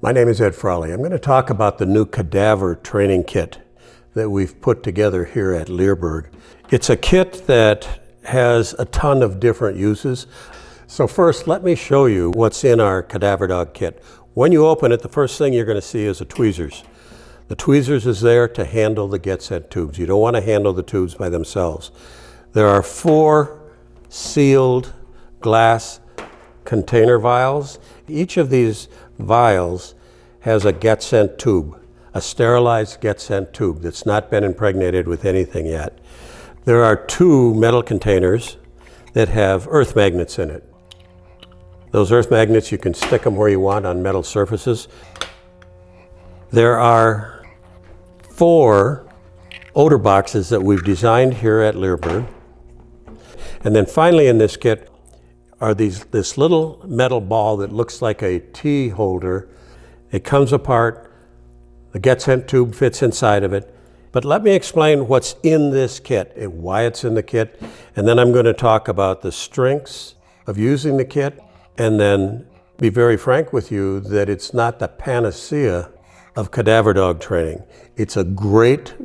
My name is Ed Frawley. I'm going to talk about the new Cadaver training kit that we've put together here at Leerburg. It's a kit that has a ton of different uses. So first, let me show you what's in our Cadaver dog kit. When you open it, the first thing you're going to see is a tweezers. The tweezers is there to handle the Getxent tubes. You don't want to handle the tubes by themselves. There are 4 sealed glass container vials. Each of these vials has a Getxent tube, a sterilized Getxent tube that's not been impregnated with anything yet. There are 2 metal containers that have earth magnets in it. Those earth magnets, you can stick them where you want on metal surfaces. There are 4 odor boxes that we've designed here at Leerburg. And then finally in this kit are this little metal ball that looks like a tea holder. It comes apart, the Getxent tube fits inside of it. But let me explain what's in this kit and why it's in the kit. And then I'm going to talk about the strengths of using the kit, and then be very frank with you that it's not the panacea of cadaver dog training. It's a great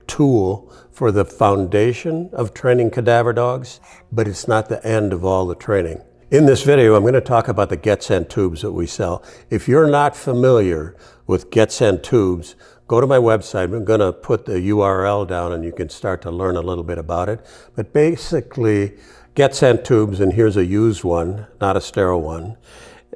tool for the foundation of training cadaver dogs, but it's not the end of all the training. In this video, I'm going to talk about the Getxent tubes that we sell. If you're not familiar with Getxent tubes, go to my website. I'm going to put the URL down and you can start to learn a little bit about it. But basically, Getxent tubes, and here's a used one, not a sterile one,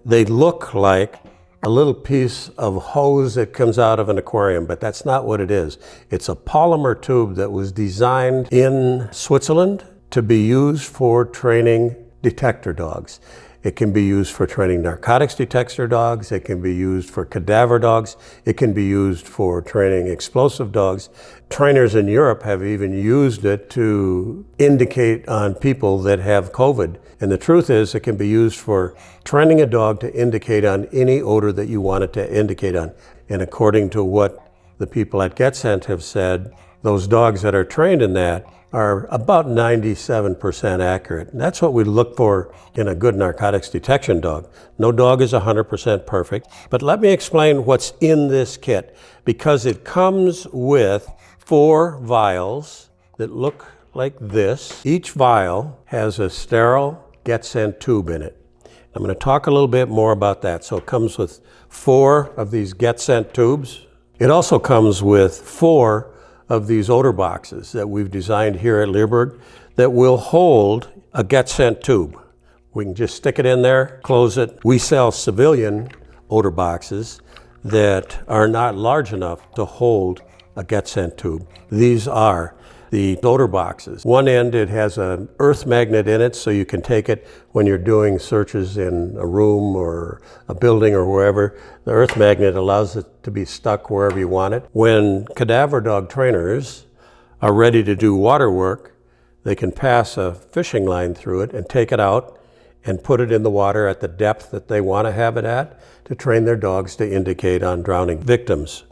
they look like a little piece of hose that comes out of an aquarium, but that's not what it is. It's a polymer tube that was designed in Switzerland to be used for training detector dogs. It can be used for training narcotics detector dogs. It can be used for cadaver dogs. It can be used for training explosive dogs. Trainers in Europe have even used it to indicate on people that have COVID. And the truth is, it can be used for training a dog to indicate on any odor that you want it to indicate on. And according to what the people at Getxent have said, those dogs that are trained in that are about 97% accurate. And that's what we look for in a good narcotics detection dog. No dog is 100% perfect, but let me explain what's in this kit, because it comes with 4 vials that look like this. Each vial has a sterile Getxent tube in it. I'm going to talk a little bit more about that. So it comes with 4 of these Getxent tubes. It also comes with 4 of these odor boxes that we've designed here at Leerburg that will hold a Getxent tube. We can just stick it in there, close it. We sell civilian odor boxes that are not large enough to hold a Getxent tube. These are the odor boxes. One end, it has an earth magnet in it, so you can take it when you're doing searches in a room or a building or wherever. The earth magnet allows it to be stuck wherever you want it. When cadaver dog trainers are ready to do water work, they can pass a fishing line through it and take it out and put it in the water at the depth that they want to have it at to train their dogs to indicate on drowning victims.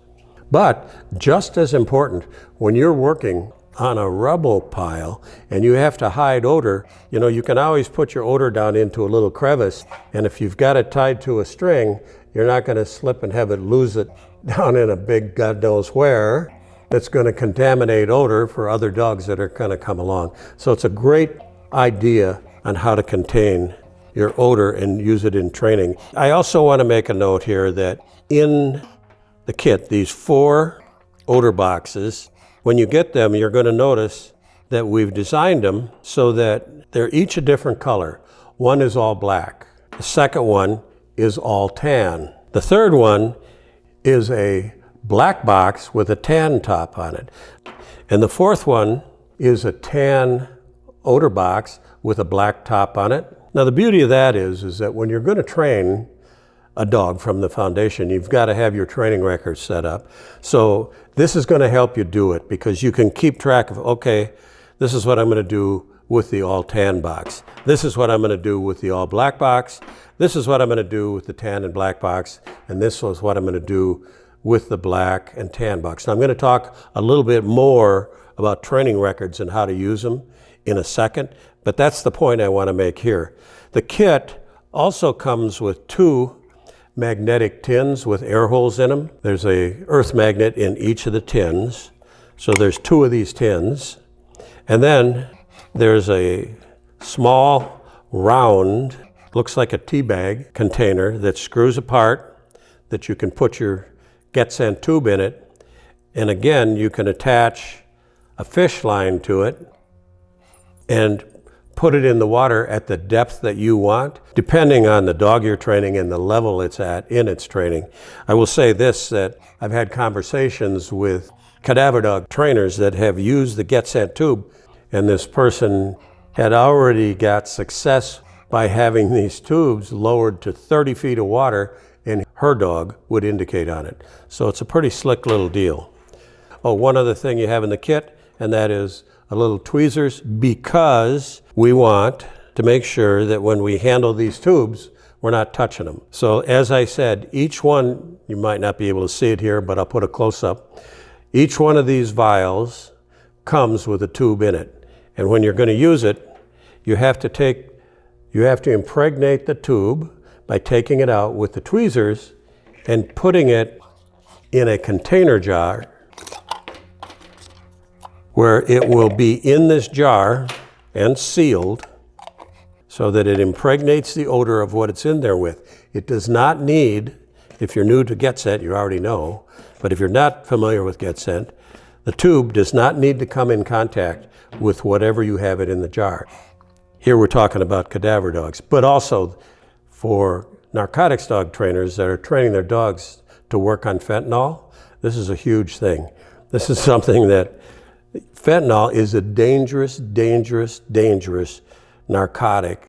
But just as important, when you're working on a rubble pile and you have to hide odor, you can always put your odor down into a little crevice, and if you've got it tied to a string, you're not going to slip and have it lose it down in a big God knows where that's going to contaminate odor for other dogs that are going to come along. So it's a great idea on how to contain your odor and use it in training. I also want to make a note here that in the kit, these 4 odor boxes, when you get them, you're going to notice that we've designed them so that they're each a different color. One is all black. The second one is all tan. The third one is a black box with a tan top on it. And the fourth one is a tan odor box with a black top on it. Now the beauty of that is that when you're going to train a dog from the foundation, you've got to have your training records set up. So this is going to help you do it, because you can keep track of, okay, this is what I'm going to do with the all tan box. This is what I'm going to do with the all black box. This is what I'm going to do with the tan and black box. And this is what I'm going to do with the black and tan box. Now I'm going to talk a little bit more about training records and how to use them in a second, but that's the point I want to make here. The kit also comes with 2 magnetic tins with air holes in them. There's a earth magnet in each of the tins. So there's 2 of these tins. And then there's a small, round, looks like a tea bag container that screws apart, that you can put your Getxent tube in it. And again, you can attach a fish line to it and put it in the water at the depth that you want, depending on the dog you're training and the level it's at in its training. I will say this, that I've had conversations with cadaver dog trainers that have used the Getxent tube, and this person had already got success by having these tubes lowered to 30 feet of water, and her dog would indicate on it. So it's a pretty slick little deal. Oh, one other thing you have in the kit, and that is a little tweezers, because we want to make sure that when we handle these tubes, we're not touching them. So as I said, each one, you might not be able to see it here, but I'll put a close-up. Each one of these vials comes with a tube in it. And when you're going to use it, you have to impregnate the tube by taking it out with the tweezers and putting it in a container jar, where it will be in this jar and sealed so that it impregnates the odor of what it's in there with. It does not need, if you're new to Getxent, you already know, but if you're not familiar with Getxent, the tube does not need to come in contact with whatever you have it in the jar. Here we're talking about cadaver dogs, but also for narcotics dog trainers that are training their dogs to work on fentanyl, this is a huge thing. This is something that fentanyl is a dangerous, dangerous, dangerous narcotic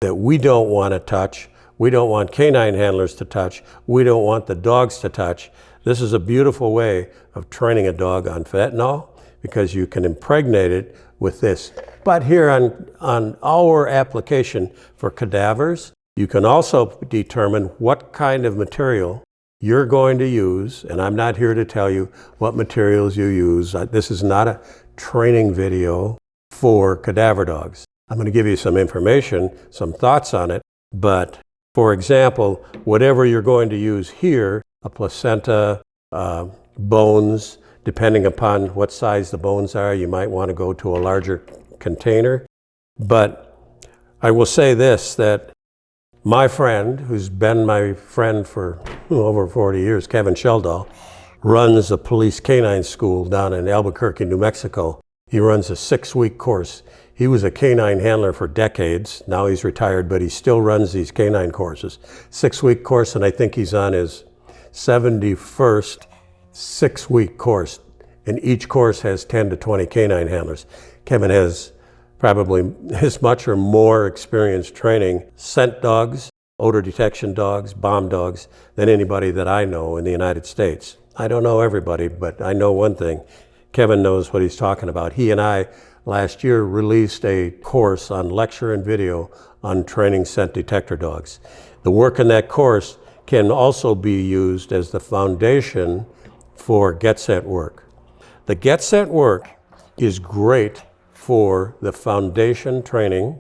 that we don't want to touch. We don't want K-9 handlers to touch. We don't want the dogs to touch. This is a beautiful way of training a dog on fentanyl, because you can impregnate it with this. But here on our application for cadavers, you can also determine what kind of material you're going to use, and I'm not here to tell you what materials you use. This is not a training video for cadaver dogs. I'm going to give you some information, some thoughts on it, but for example, whatever you're going to use here, a placenta, bones, depending upon what size the bones are, you might want to go to a larger container. But I will say this, that my friend, who's been my friend for over 40 years, Kevin Sheldahl, runs a police K-9 school down in Albuquerque, New Mexico. He runs a 6-week course. He was a K-9 handler for decades. Now he's retired, but he still runs these K-9 courses. 6-week course, and I think he's on his 71st 6-week course. And each course has 10 to 20 K-9 handlers. Kevin has probably as much or more experience training scent dogs, odor detection dogs, bomb dogs, than anybody that I know in the United States. I don't know everybody, but I know one thing. Kevin knows what he's talking about. He and I last year released a course on lecture and video on training scent detector dogs. The work in that course can also be used as the foundation for Getxent work. The Getxent work is great for the foundation training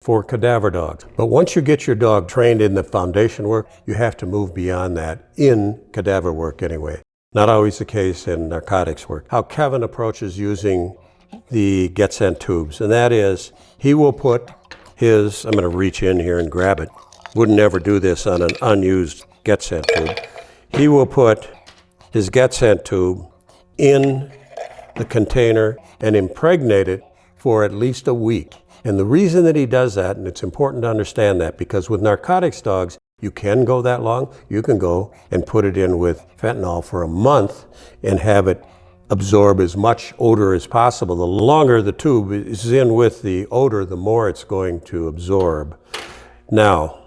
for cadaver dogs. But once you get your dog trained in the foundation work, you have to move beyond that in cadaver work anyway. Not always the case in narcotics work. How Kevin approaches using the Getxent tubes, and that is, he will put his, I'm going to reach in here and grab it, wouldn't ever do this on an unused Getxent tube. He will put his Getxent tube in the container and impregnate it for at least a week. And the reason that he does that, and it's important to understand that, because with narcotics dogs, you can go that long. You can go and put it in with fentanyl for a month and have it absorb as much odor as possible. The longer the tube is in with the odor, the more it's going to absorb. Now,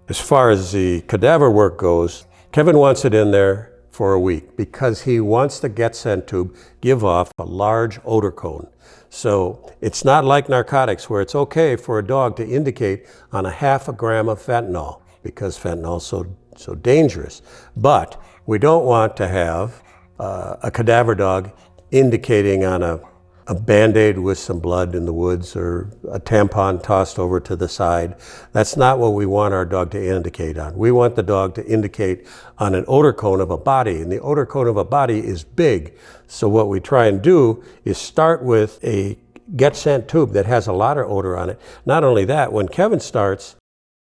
as far as the cadaver work goes, Kevin wants it in there for a week because he wants the Getxent tube give off a large odor cone. So it's not like narcotics where it's okay for a dog to indicate on a 1/2 gram of fentanyl because fentanyl is so dangerous. But we don't want to have a cadaver dog indicating on a a Band-Aid with some blood in the woods or a tampon tossed over to the side. That's not what we want our dog to indicate on. We want the dog to indicate on an odor cone of a body, and the odor cone of a body is big. So what we try and do is start with a Getxent tube that has a lot of odor on it. Not only that, when Kevin starts,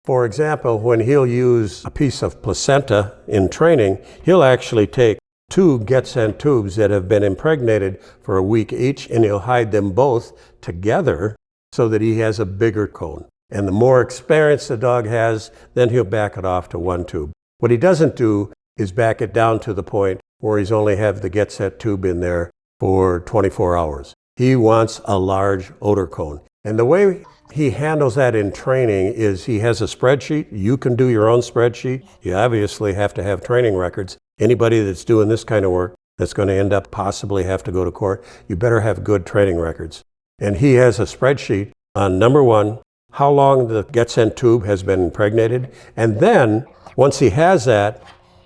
for example, when he'll use a piece of placenta in training, he'll actually take 2 Getxent tubes that have been impregnated for a week each, and he'll hide them both together so that he has a bigger cone. And the more experience the dog has, then he'll back it off to 1 tube. What he doesn't do is back it down to the point where he's only have the Getxent tube in there for 24 hours. He wants a large odor cone. And the way he handles that in training is he has a spreadsheet. You can do your own spreadsheet. You obviously have to have training records. Anybody that's doing this kind of work that's going to end up possibly have to go to court, you better have good training records. And he has a spreadsheet on, number 1, how long the Getxent tube has been impregnated. And then once he has that,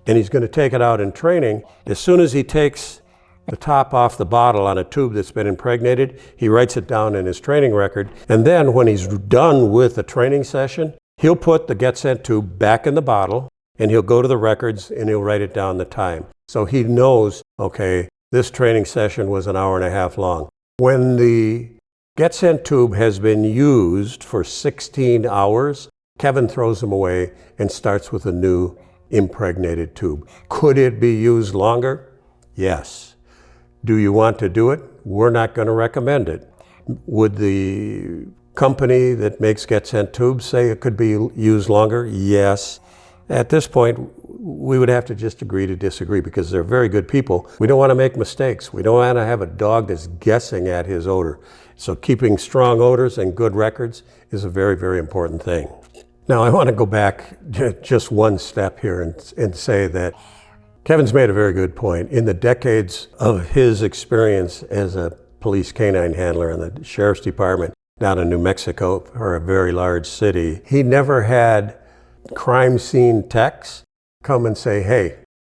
and he's going to take it out in training, as soon as he takes the top off the bottle on a tube that's been impregnated, he writes it down in his training record. And then when he's done with the training session, he'll put the Getxent tube back in the bottle, and he'll go to the records and he'll write it down the time. So he knows, okay, this training session was an hour and a half long. When the Getxent tube has been used for 16 hours, Kevin throws them away and starts with a new impregnated tube. Could it be used longer? Yes. Do you want to do it? We're not going to recommend it. Would the company that makes Getxent tubes say it could be used longer? Yes. At this point, we would have to just agree to disagree because they're very good people. We don't want to make mistakes. We don't want to have a dog that's guessing at his odor. So keeping strong odors and good records is a very, very important thing. Now, I want to go back just one step here and say that Kevin's made a very good point. In the decades of his experience as a police K-9 handler in the sheriff's department down in New Mexico, or a very large city, he never had crime scene techs come and say, hey,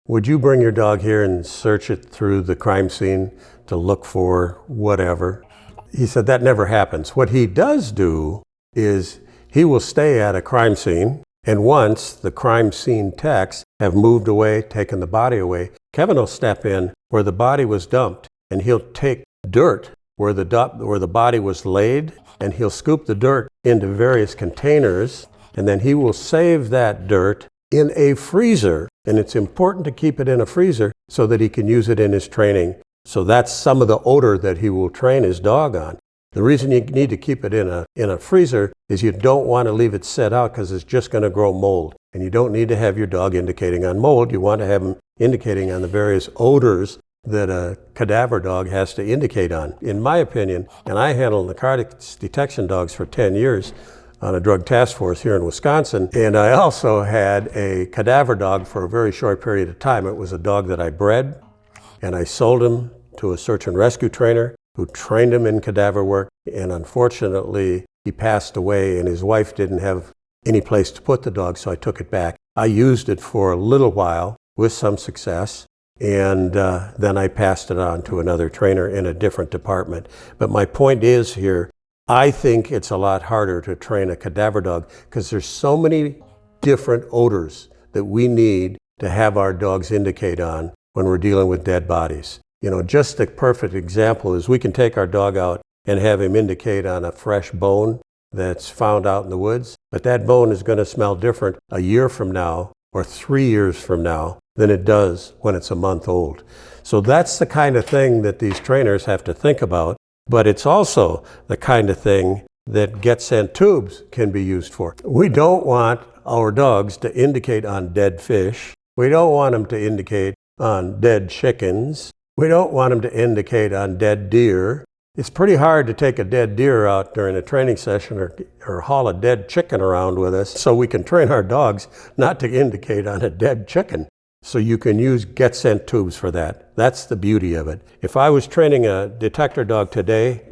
would you bring your dog here and search it through the crime scene to look for whatever? He said that never happens. What he does do is he will stay at a crime scene, and once the crime scene techs have moved away, taken the body away, Kevin will step in where the body was dumped, and he'll take dirt where the body was laid, and he'll scoop the dirt into various containers, and then he will save that dirt in a freezer. And it's important to keep it in a freezer so that he can use it in his training. So that's some of the odor that he will train his dog on. The reason you need to keep it in a freezer is you don't want to leave it set out because it's just going to grow mold. And you don't need to have your dog indicating on mold. You want to have him indicating on the various odors that a cadaver dog has to indicate on. In my opinion, and I handled narcotics detection dogs for 10 years on a drug task force here in Wisconsin, and I also had a cadaver dog for a very short period of time. It was a dog that I bred, and I sold him to a search and rescue trainer who trained him in cadaver work, and unfortunately he passed away and his wife didn't have any place to put the dog, so I took it back. I used it for a little while with some success, and then I passed it on to another trainer in a different department. But my point is here, I think it's a lot harder to train a cadaver dog because there's so many different odors that we need to have our dogs indicate on when we're dealing with dead bodies. You know, just a perfect example is we can take our dog out and have him indicate on a fresh bone that's found out in the woods, but that bone is going to smell different a year from now or 3 years from now than it does when it's a month old. So that's the kind of thing that these trainers have to think about, but it's also the kind of thing that Getxent tubes can be used for. We don't want our dogs to indicate on dead fish. We don't want them to indicate on dead chickens. We don't want them to indicate on dead deer. It's pretty hard to take a dead deer out during a training session or haul a dead chicken around with us, so we can train our dogs not to indicate on a dead chicken. So you can use Getxent tubes for that. That's the beauty of it. If I was training a detector dog today,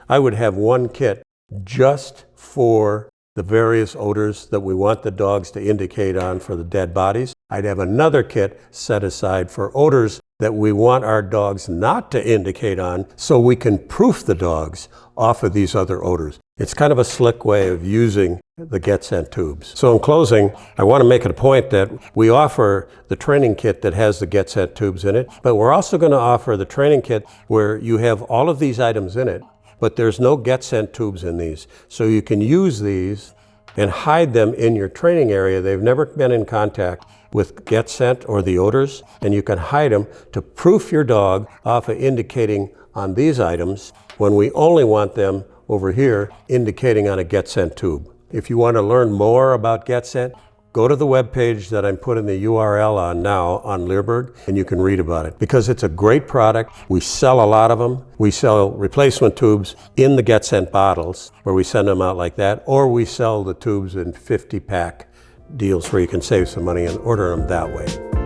I would have one kit just for the various odors that we want the dogs to indicate on for the dead bodies. I'd have another kit set aside for odors that we want our dogs not to indicate on, so we can proof the dogs off of these other odors. It's kind of a slick way of using the Getxent tubes. So in closing, I want to make it a point that we offer the training kit that has the Getxent tubes in it, but we're also going to offer the training kit where you have all of these items in it, but there's no Getxent tubes in these. So you can use these and hide them in your training area. They've never been in contact with Getxent or the odors, and you can hide them to proof your dog off of indicating on these items when we only want them over here indicating on a Getxent tube. If you want to learn more about Getxent, go to the webpage that I'm putting the URL on now on Leerburg, and you can read about it. Because it's a great product. We sell a lot of them. We sell replacement tubes in the Getxent bottles, where we send them out like that, or we sell the tubes in 50-pack deals where you can save some money and order them that way.